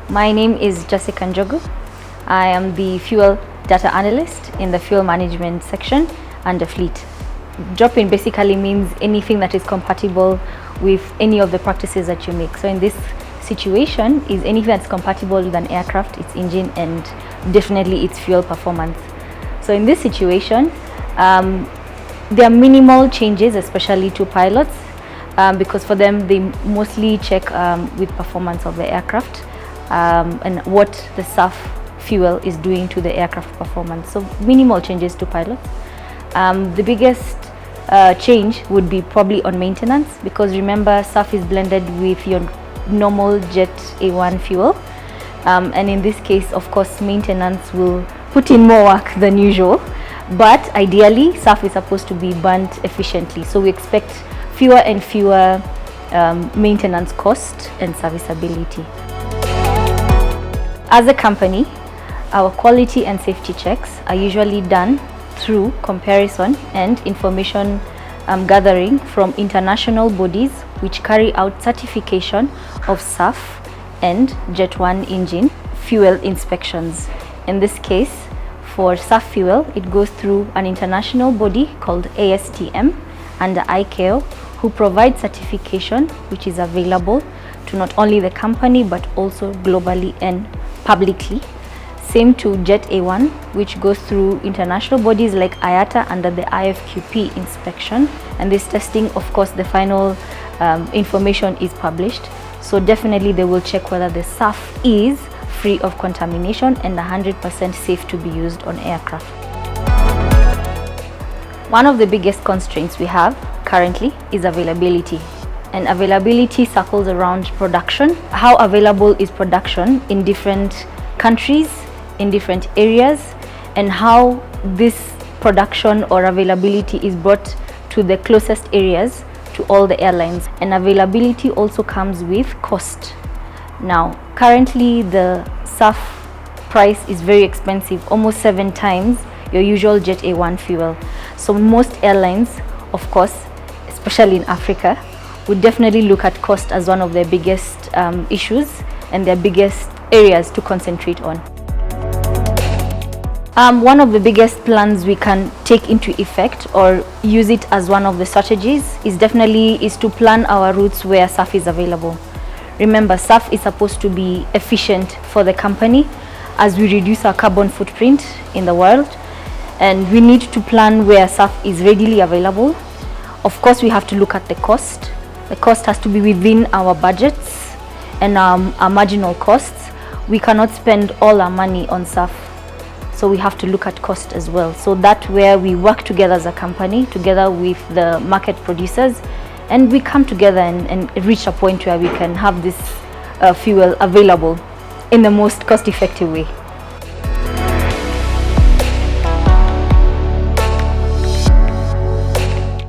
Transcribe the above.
My name is Jessica Njogu. I am the fuel data analyst in the fuel management section under fleet. Drop-in basically means anything that is compatible with any of the practices that you make. So in this situation is anything that's compatible with an aircraft, its engine, and definitely its fuel performance. So in this situation, there are minimal changes, especially to pilots, because for them they mostly check with performance of the aircraft and what the SAF fuel is doing to the aircraft performance. So minimal changes to pilots. The biggest change would be probably on maintenance, because remember SAF is blended with your normal Jet A1 fuel, and in this case of course maintenance will put in more work than usual, but ideally SAF is supposed to be burnt efficiently, so we expect fewer and fewer maintenance cost and serviceability. As a company, our quality and safety checks are usually done through comparison and information gathering from international bodies which carry out certification of SAF and Jet 1 engine fuel inspections. In this case, for SAF fuel, it goes through an international body called ASTM under ICAO, who provides certification which is available to not only the company but also globally and publicly. Same to Jet A1, which goes through international bodies like IATA under the IFQP inspection, and this testing, of course, the final information is published, so definitely they will check whether the SAF is free of contamination and 100% safe to be used on aircraft. One of the biggest constraints we have currently is availability, and availability circles around production. How available is production in different countries, in different areas, and how this production or availability is brought to the closest areas to all the airlines. And availability also comes with cost. Now currently the SAF price is very expensive, almost 7 times your usual Jet A1 fuel. So most airlines, of course, especially in Africa, would definitely look at cost as one of their biggest issues and their biggest areas to concentrate on. One of the biggest plans we can take into effect or use it as one of the strategies is to plan our routes where SAF is available. Remember, SAF is supposed to be efficient for the company as we reduce our carbon footprint in the world, and we need to plan where SAF is readily available. Of course, we have to look at the cost. The cost has to be within our budgets and our marginal costs. We cannot spend all our money on SAF, so we have to look at cost as well. So that's where we work together as a company, together with the market producers, and we come together and reach a point where we can have this fuel available in the most cost-effective way.